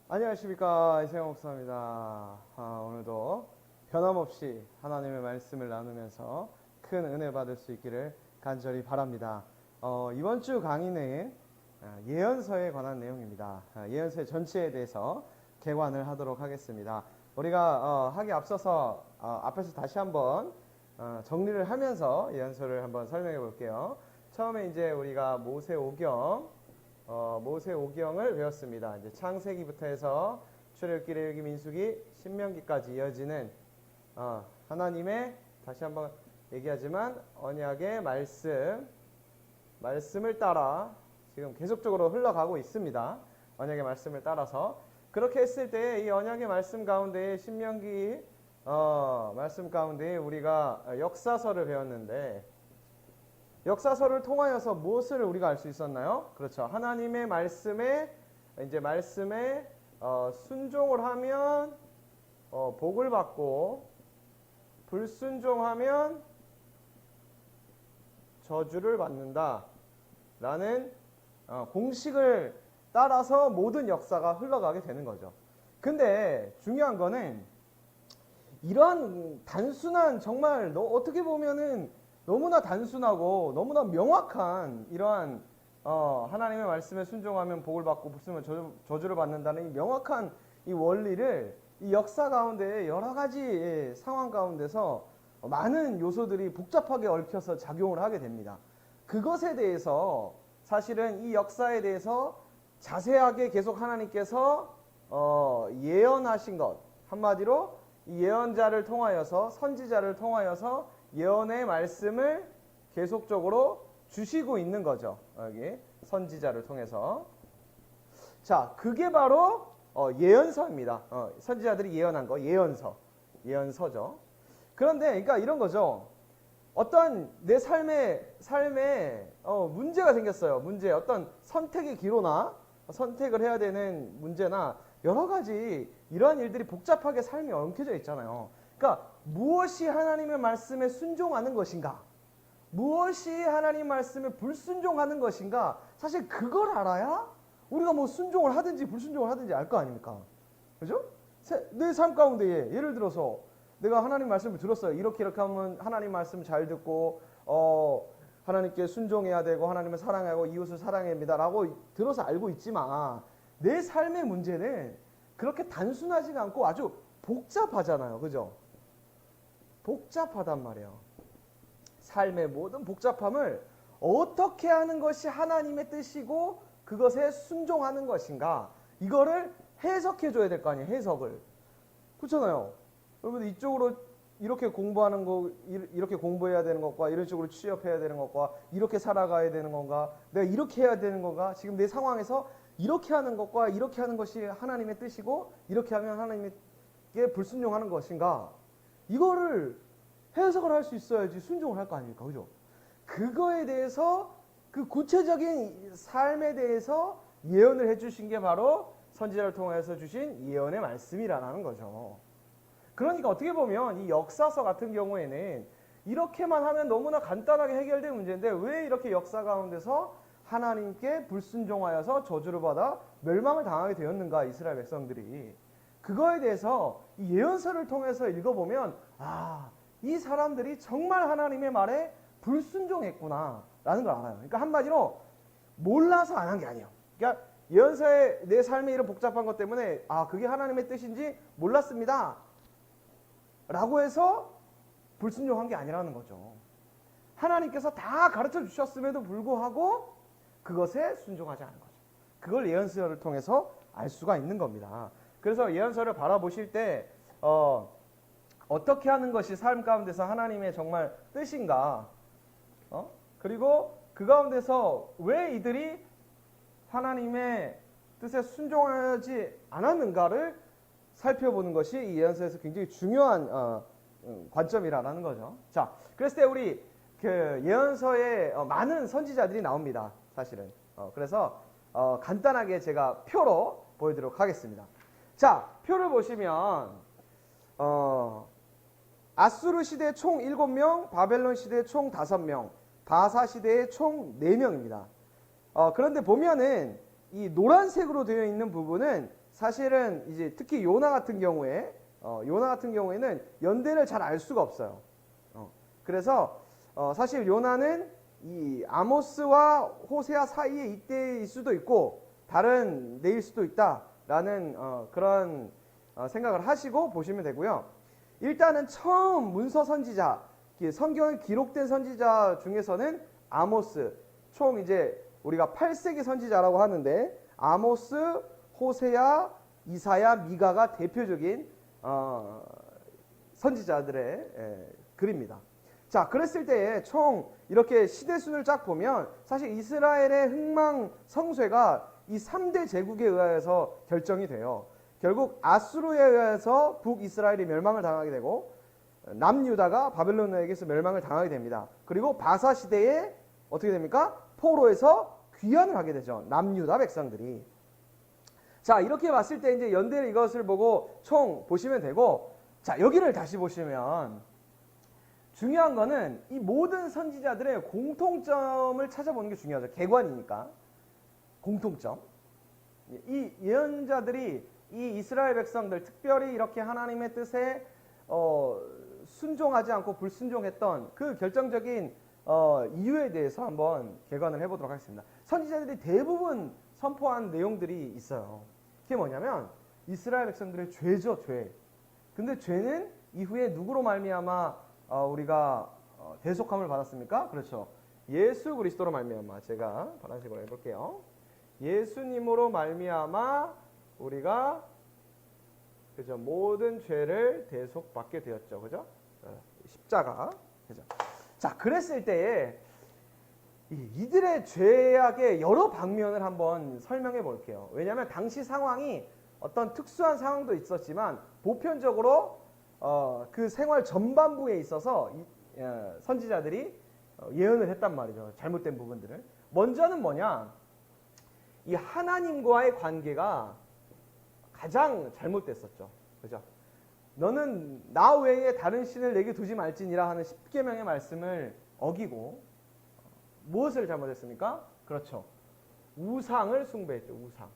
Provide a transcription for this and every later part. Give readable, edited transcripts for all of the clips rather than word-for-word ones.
안녕하십니까, 이세영 목사입니다. 오늘도 변함없이 하나님의 말씀을 나누면서 큰 은혜 받을 수 있기를 간절히 바랍니다. 이번 주 강의는 예언서에 관한 내용입니다. 예언서 전체에 대해서 개관을 하도록 하겠습니다. 우리가 하기 앞서서 앞에서 다시 한번 정리를 하면서 예언서를 한번 설명해 볼게요. 처음에 이제 우리가 모세오경을 배웠습니다. 이제 창세기부터 해서 출애굽기, 레위기, 민수기, 신명기까지 이어지는 하나님의, 다시 한번 얘기하지만 언약의 말씀을 따라 지금 계속적으로 흘러가고 있습니다. 언약의 말씀을 따라서 그렇게 했을 때 이 언약의 말씀 가운데 신명기 말씀 가운데 우리가 역사서를 배웠는데, 역사서를 통하여서 무엇을 우리가 알 수 있었나요? 그렇죠. 하나님의 말씀에 순종을 하면 복을 받고, 불순종하면 저주를 받는다 라는 공식을 따라서 모든 역사가 흘러가게 되는 거죠. 근데 중요한 거는 이런 단순한, 정말 어떻게 보면은 너무나 단순하고 너무나 명확한 이러한 하나님의 말씀에 순종하면 복을 받고 불순종하면 저주를 받는다는 이 명확한 이 원리를 이 역사 가운데 여러 가지 상황 가운데서 많은 요소들이 복잡하게 얽혀서 작용을 하게 됩니다. 그것에 대해서 사실은 이 역사에 대해서 자세하게 계속 하나님께서 예언하신 것, 한마디로 이 예언자를 통하여서, 선지자를 통하여서 예언의 말씀을 계속적으로 주시고 있는 거죠. 여기 선지자를 통해서. 자, 그게 바로 예언서입니다. 선지자들이 예언한 거, 예언서죠. 그런데 그러니까 이런 거죠. 어떤 내 삶에 문제가 생겼어요. 어떤 선택의 기로나 선택을 해야 되는 문제나 여러 가지 이러한 일들이 복잡하게 삶에 엉켜져 있잖아요. 그러니까 무엇이 하나님의 말씀에 순종하는 것인가, 무엇이 하나님 말씀에 불순종하는 것인가, 사실 그걸 알아야 우리가 뭐 순종을 하든지 불순종을 하든지 알 거 아닙니까? 그죠? 내 삶 가운데 예를 들어서 내가 하나님 말씀을 들었어요. 이렇게 하면 하나님 말씀 잘 듣고 하나님께 순종해야 되고 하나님을 사랑하고 이웃을 사랑해야 합니다 라고 들어서 알고 있지만 내 삶의 문제는 그렇게 단순하지가 않고 아주 복잡하잖아요. 그죠? 복잡하단 말이에요. 삶의 모든 복잡함을 어떻게 하는 것이 하나님의 뜻이고 그것에 순종하는 것인가, 이거를 해석해 줘야 될 거 아니에요. 해석을. 그렇잖아요. 여러분들 이쪽으로 이렇게 공부하는 거, 이렇게 공부해야 되는 것과 이런 식으로 취업해야 되는 것과 이렇게 살아가야 되는 건가, 내가 이렇게 해야 되는 건가, 지금 내 상황에서 이렇게 하는 것과 이렇게 하는 것이 하나님의 뜻이고 이렇게 하면 하나님께 불순종하는 것인가, 이거를 해석을 할 수 있어야지 순종을 할 거 아닙니까? 그죠? 그거에 대해서, 그 구체적인 삶에 대해서 예언을 해주신 게 바로 선지자를 통해서 주신 예언의 말씀이라는 거죠. 그러니까 어떻게 보면 이 역사서 같은 경우에는 이렇게만 하면 너무나 간단하게 해결된 문제인데 왜 이렇게 역사 가운데서 하나님께 불순종하여서 저주를 받아 멸망을 당하게 되었는가, 이스라엘 백성들이. 그거에 대해서 이 예언서를 통해서 읽어보면 이 사람들이 정말 하나님의 말에 불순종했구나 라는 걸 알아요. 그러니까 한마디로 몰라서 안 한 게 아니에요. 그러니까 예언서의 내 삶의 이런 복잡한 것 때문에 그게 하나님의 뜻인지 몰랐습니다 라고 해서 불순종한 게 아니라는 거죠. 하나님께서 다 가르쳐 주셨음에도 불구하고 그것에 순종하지 않은 거죠. 그걸 예언서를 통해서 알 수가 있는 겁니다. 그래서 예언서를 바라보실 때 어떻게 하는 것이 삶 가운데서 하나님의 정말 뜻인가, 그리고 그 가운데서 왜 이들이 하나님의 뜻에 순종하지 않았는가를 살펴보는 것이 이 예언서에서 굉장히 중요한 관점이라는 거죠. 자, 그랬을 때 우리 그 예언서에 많은 선지자들이 나옵니다. 사실은. 그래서 간단하게 제가 표로 보여드리도록 하겠습니다. 자, 표를 보시면 아수르 시대 총 7명, 바벨론 시대 총 5명, 바사 시대에 총 4명입니다. 그런데 보면은 이 노란색으로 되어 있는 부분은 사실은 이제 특히 요나 같은 경우에는 연대를 잘 알 수가 없어요. 그래서 사실 요나는 이 아모스와 호세아 사이에 이때일 수도 있고 다른 데일 수도 있다라는 그런 생각을 하시고 보시면 되고요. 일단은 처음 문서 선지자, 성경에 기록된 선지자 중에서는 아모스, 총 이제 우리가 8세기 선지자라고 하는데 아모스, 호세아, 이사야, 미가가 대표적인 선지자들의 글입니다. 자, 그랬을 때에 총 이렇게 시대순을 쫙 보면 사실 이스라엘의 흥망 성쇠가 이 3대 제국에 의해서 결정이 돼요. 결국 아수르에 의해서 북이스라엘이 멸망을 당하게 되고 남유다가 바벨론에게서 멸망을 당하게 됩니다. 그리고 바사 시대에 어떻게 됩니까? 포로에서 귀환을 하게 되죠. 남유다 백성들이. 자, 이렇게 봤을 때 이제 연대를 이것을 보고 총 보시면 되고, 자, 여기를 다시 보시면 중요한 거는 이 모든 선지자들의 공통점을 찾아보는 게 중요하죠. 개관이니까. 공통점. 이 예언자들이 이 이스라엘 백성들, 특별히 이렇게 하나님의 뜻에 순종하지 않고 불순종했던 그 결정적인 이유에 대해서 한번 개관을 해보도록 하겠습니다. 선지자들이 대부분 선포한 내용들이 있어요. 그게 뭐냐면 이스라엘 백성들의 죄죠, 죄. 근데 죄는 이후에 누구로 말미암아 우리가 대속함을 받았습니까? 그렇죠. 예수 그리스도로 말미암아. 제가 파란색으로 해볼게요. 예수님으로 말미암아 우리가 그죠, 모든 죄를 대속받게 되었죠. 그죠? 십자가. 그죠? 자, 그랬을 때에 이들의 죄악의 여러 방면을 한번 설명해 볼게요. 왜냐하면 당시 상황이 어떤 특수한 상황도 있었지만 보편적으로 그 생활 전반부에 있어서 선지자들이 예언을 했단 말이죠. 잘못된 부분들을. 먼저는 뭐냐? 이 하나님과의 관계가 가장 잘못됐었죠. 그죠? 너는 나 외에 다른 신을 내게 두지 말지니라 하는 십계명의 말씀을 어기고 무엇을 잘못했습니까? 그렇죠. 우상을 숭배했죠. 우상.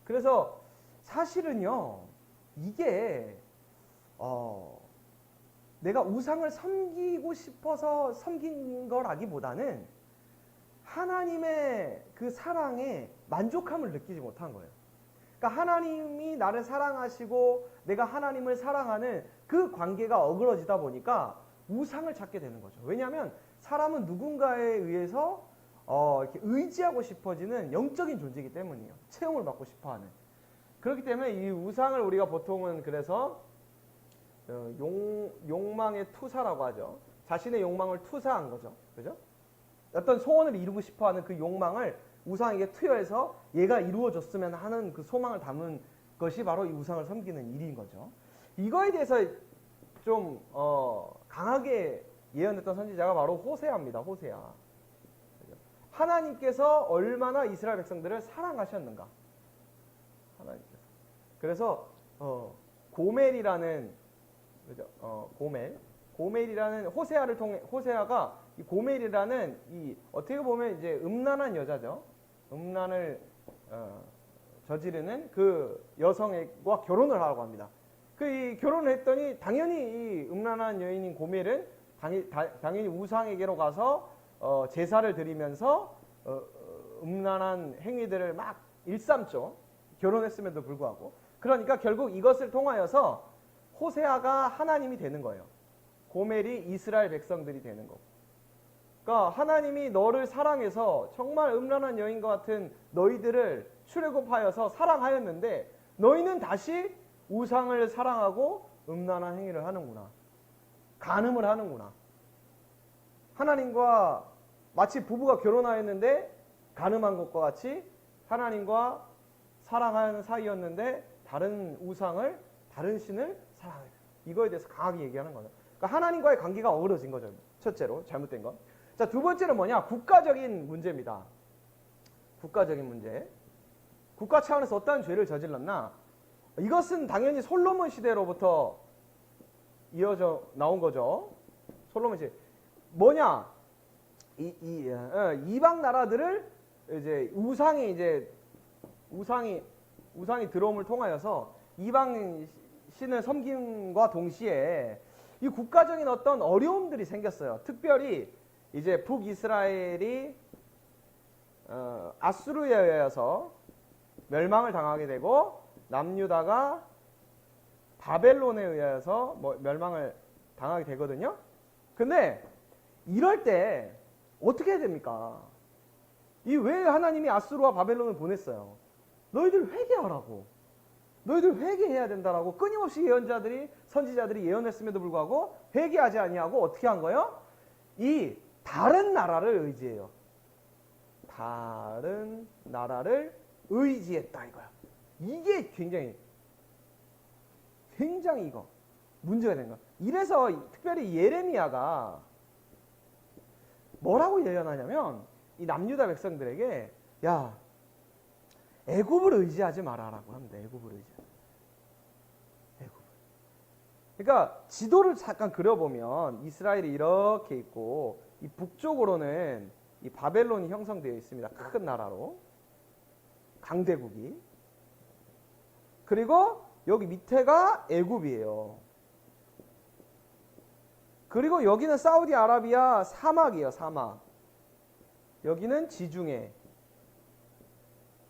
그래서 사실은요, 이게 내가 우상을 섬기고 싶어서 섬긴 거라기보다는 하나님의 그 사랑에 만족함을 느끼지 못한 거예요. 그러니까 하나님이 나를 사랑하시고 내가 하나님을 사랑하는 그 관계가 어그러지다 보니까 우상을 찾게 되는 거죠. 왜냐하면 사람은 누군가에 의해서 이렇게 의지하고 싶어지는 영적인 존재이기 때문이에요. 체험을 받고 싶어하는. 그렇기 때문에 이 우상을 우리가 보통은 그래서 욕망의 투사라고 하죠. 자신의 욕망을 투사한 거죠. 그죠? 어떤 소원을 이루고 싶어하는 그 욕망을 우상에게 투여해서 얘가 이루어졌으면 하는 그 소망을 담은 것이 바로 이 우상을 섬기는 일인 거죠. 이거에 대해서 좀 강하게 예언했던 선지자가 바로 호세아입니다. 호세아. 하나님께서 얼마나 이스라엘 백성들을 사랑하셨는가. 하나님께서. 그래서 고멜이라는 그죠? 고멜이라는 호세아를 통해 호세아가 이 고멜이라는 이 어떻게 보면 이제 음란한 여자죠. 음란을 저지르는 그 여성과 결혼을 하라고 합니다. 이 결혼을 했더니 당연히 이 음란한 여인인 고멜은 당연히 우상에게로 가서 제사를 드리면서 음란한 행위들을 막 일삼죠. 결혼했음에도 불구하고. 그러니까 결국 이것을 통하여서 호세아가 하나님이 되는 거예요. 고멜이 이스라엘 백성들이 되는 거고. 그러니까 하나님이 너를 사랑해서 정말 음란한 여인과 같은 너희들을 출애굽하여서 사랑하였는데 너희는 다시 우상을 사랑하고 음란한 행위를 하는구나. 간음을 하는구나. 하나님과 마치 부부가 결혼하였는데 간음한 것과 같이 하나님과 사랑하는 사이였는데 다른 우상을, 다른 신을 사랑해요. 이거에 대해서 강하게 얘기하는 거예요. 그러니까 하나님과의 관계가 어그러진 거죠. 첫째로 잘못된 것. 자, 두 번째는 뭐냐? 국가적인 문제입니다. 국가적인 문제. 국가 차원에서 어떠한 죄를 저질렀나? 이것은 당연히 솔로몬 시대로부터 이어져 나온 거죠. 솔로몬 시대. 뭐냐? 이방 나라들을 이제 우상에 이제 우상이 들어옴을 통하여서 이방 신을 섬김과 동시에 이 국가적인 어떤 어려움들이 생겼어요. 특별히 이제 북이스라엘이 아수르에 의해서 멸망을 당하게 되고 남유다가 바벨론에 의해서 멸망을 당하게 되거든요. 근데 이럴 때 어떻게 해야 됩니까? 이 왜 하나님이 아수르와 바벨론을 보냈어요? 너희들 회개하라고. 너희들 회개해야 된다라고 끊임없이 선지자들이 예언했음에도 불구하고 회개하지 아니하고 어떻게 한 거예요? 이 다른 나라를 의지해요. 다른 나라를 의지했다 이거야. 이게 굉장히 이거 문제가 된 거야. 이래서 특별히 예레미야가 뭐라고 예언하냐면 이 남유다 백성들에게 야 애굽을 의지하지 마라라고 합니다. 애굽을 의지하지. 애굽을. 그러니까 지도를 잠깐 그려보면 이스라엘이 이렇게 있고 이 북쪽으로는 이 바벨론이 형성되어 있습니다. 큰 나라로 강대국이. 그리고 여기 밑에가 애굽이에요. 그리고 여기는 사우디아라비아 사막이에요. 사막. 여기는 지중해.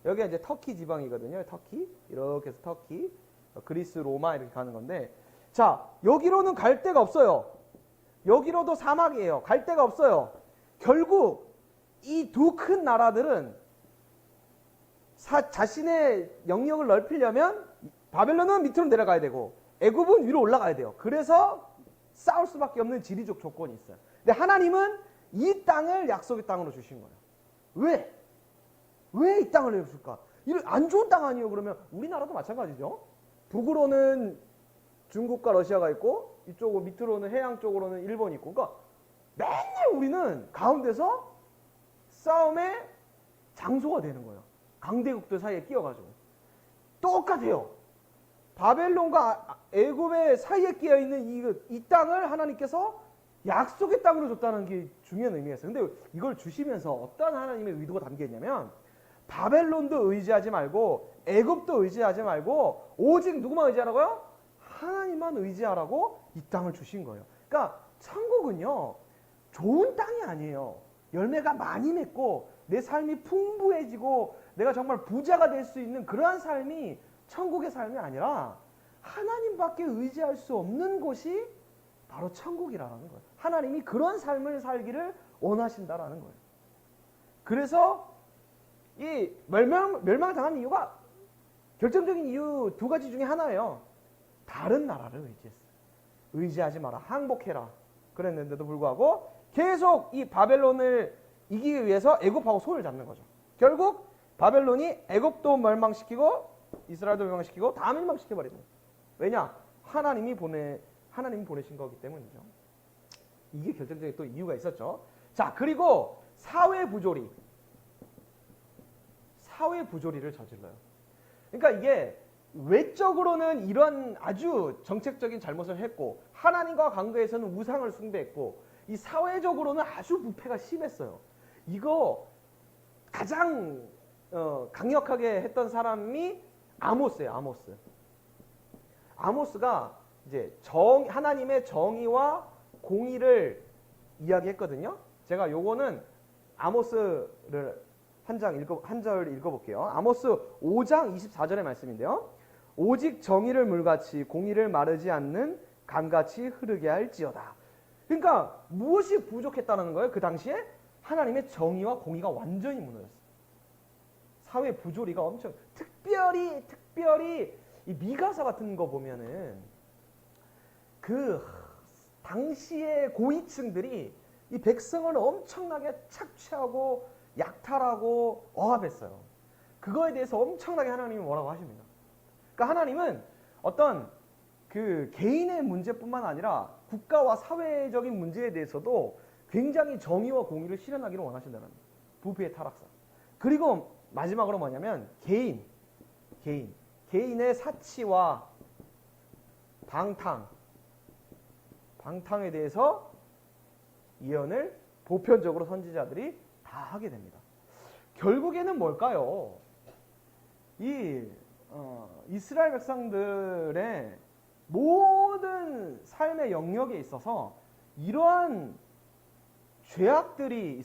여기가 이제 터키 지방이거든요. 터키. 이렇게 해서 터키. 그리스, 로마 이렇게 가는 건데 자, 여기로는 갈 데가 없어요. 여기로도 사막이에요. 갈 데가 없어요. 결국 이 두 큰 나라들은 자신의 영역을 넓히려면 바벨론은 밑으로 내려가야 되고 애굽은 위로 올라가야 돼요. 그래서 싸울 수밖에 없는 지리적 조건이 있어요. 근데 하나님은 이 땅을 약속의 땅으로 주신 거예요. 왜? 왜 이 땅을 내줄까? 이런 안 좋은 땅 아니에요? 그러면 우리나라도 마찬가지죠. 북으로는 중국과 러시아가 있고 이쪽 밑으로는 해양 쪽으로는 일본이 있고 그러니까 맨날 우리는 가운데서 싸움의 장소가 되는 거예요. 강대국들 사이에 끼어가지고. 똑같아요. 바벨론과 애굽의 사이에 끼어있는 이 땅을 하나님께서 약속의 땅으로 줬다는 게 중요한 의미가 있어요. 근데 이걸 주시면서 어떤 하나님의 의도가 담겨 있냐면 바벨론도 의지하지 말고 애굽도 의지하지 말고 오직 누구만 의지하라고요? 하나님만 의지하라고 이 땅을 주신 거예요. 그러니까 천국은요. 좋은 땅이 아니에요. 열매가 많이 맺고 내 삶이 풍부해지고 내가 정말 부자가 될 수 있는 그러한 삶이 천국의 삶이 아니라 하나님밖에 의지할 수 없는 곳이 바로 천국이라는 거예요. 하나님이 그런 삶을 살기를 원하신다라는 거예요. 그래서 이 멸망당한 이유가 결정적인 이유 두 가지 중에 하나예요. 다른 나라를 의지했어요. 의지하지 마라. 항복해라. 그랬는데도 불구하고 계속 이 바벨론을 이기기 위해서 애굽하고 손을 잡는 거죠. 결국 바벨론이 애굽도 멸망시키고 이스라엘도 멸망시키고 다 멸망시켜버리는 거예요. 왜냐? 하나님이 보내신 거기 때문이죠. 이게 결정적인 또 이유가 있었죠. 자, 그리고 사회 부조리를 저질러요. 그러니까 이게 외적으로는 이런 아주 정책적인 잘못을 했고 하나님과 관계에서는 우상을 숭배했고 이 사회적으로는 아주 부패가 심했어요. 이거 가장 강력하게 했던 사람이 아모스예요. 아모스가 이제 하나님의 정의와 공의를 이야기했거든요. 제가 요거는 아모스를 한 절 읽어볼게요. 아모스 5장 24절의 말씀인데요. 오직 정의를 물같이 공의를 마르지 않는 강같이 흐르게 할지어다. 그러니까 무엇이 부족했다는 거예요? 그 당시에 하나님의 정의와 공의가 완전히 무너졌어요. 사회 부조리가 엄청 특별히 이 미가서 같은 거 보면은 그 당시의 고위층들이 이 백성을 엄청나게 착취하고 약탈하고 억압했어요. 그거에 대해서 엄청나게 하나님이 뭐라고 하십니다. 그러니까 하나님은 어떤 그 개인의 문제뿐만 아니라 국가와 사회적인 문제에 대해서도 굉장히 정의와 공의를 실현하기를 원하신다는 거예요. 부패의 타락사. 그리고 마지막으로 뭐냐면 개인의 사치와 방탕에 대해서 예언을 보편적으로 선지자들이 다 하게 됩니다. 결국에는 뭘까요? 이 이스라엘 백성들의 모든 삶의 영역에 있어서 이러한 죄악들이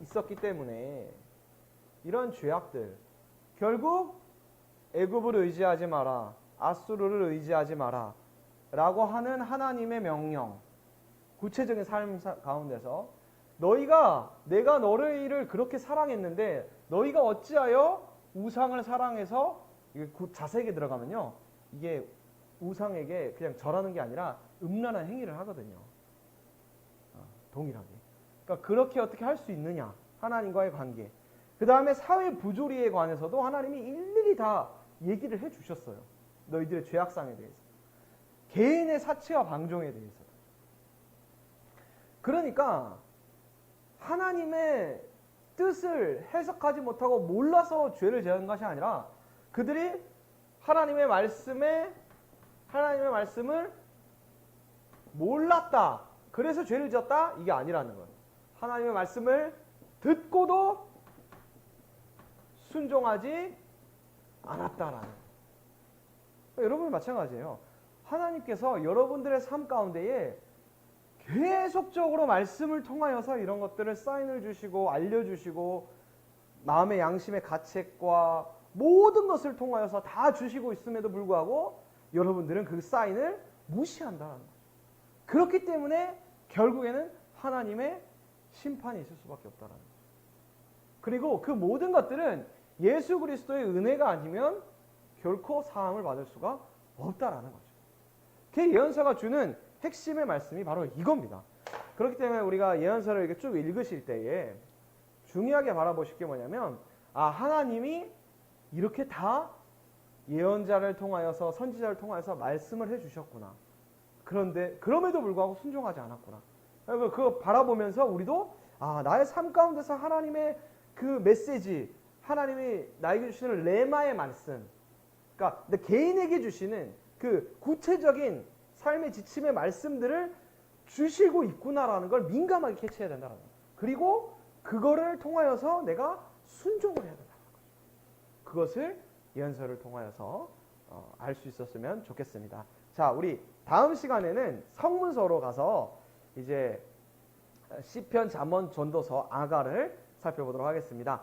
있었기 때문에 이런 죄악들 결국 애굽을 의지하지 마라, 아수르를 의지하지 마라 라고 하는 하나님의 명령, 구체적인 삶 가운데서 내가 너희를 그렇게 사랑했는데 너희가 어찌하여 우상을 사랑해서, 이게 자세하게 들어가면요, 이게 우상에게 그냥 절하는 게 아니라 음란한 행위를 하거든요. 동일하게. 그러니까 그렇게 어떻게 할 수 있느냐, 하나님과의 관계. 그 다음에 사회 부조리에 관해서도 하나님이 일일이 다 얘기를 해주셨어요. 너희들의 죄악상에 대해서, 개인의 사치와 방종에 대해서. 그러니까 하나님의 뜻을 해석하지 못하고 몰라서 죄를 지은 것이 아니라 그들이 하나님의 말씀을 몰랐다, 그래서 죄를 지었다, 이게 아니라는 거예요. 하나님의 말씀을 듣고도 순종하지 않았다라는 거예요. 여러분 마찬가지예요. 하나님께서 여러분들의 삶 가운데에 계속적으로 말씀을 통하여서 이런 것들을 사인을 주시고 알려주시고 마음의 양심의 가책과 모든 것을 통하여서 다 주시고 있음에도 불구하고 여러분들은 그 사인을 무시한다는 거죠. 그렇기 때문에 결국에는 하나님의 심판이 있을 수밖에 없다는 거죠. 그리고 그 모든 것들은 예수 그리스도의 은혜가 아니면 결코 사함을 받을 수가 없다라는 거죠. 그 예언서가 주는 핵심의 말씀이 바로 이겁니다. 그렇기 때문에 우리가 예언서를 이렇게 쭉 읽으실 때에 중요하게 바라보실 게 뭐냐면, 하나님이 이렇게 다 예언자를 통하여서, 선지자를 통하여서 말씀을 해주셨구나. 그런데 그럼에도 불구하고 순종하지 않았구나. 그거 바라보면서 우리도 나의 삶 가운데서 하나님의 그 메시지, 하나님이 나에게 주시는 레마의 말씀, 그러니까 내 개인에게 주시는 그 구체적인 삶의 지침의 말씀들을 주시고 있구나라는 걸 민감하게 캐치해야 된다는 거예요. 그리고 그거를 통하여서 내가 순종을 해야 된다는 거죠. 그것을 예언서를 통하여서 알 수 있었으면 좋겠습니다. 자, 우리 다음 시간에는 성문서로 가서 이제 시편, 잠언, 전도서, 아가를 살펴보도록 하겠습니다.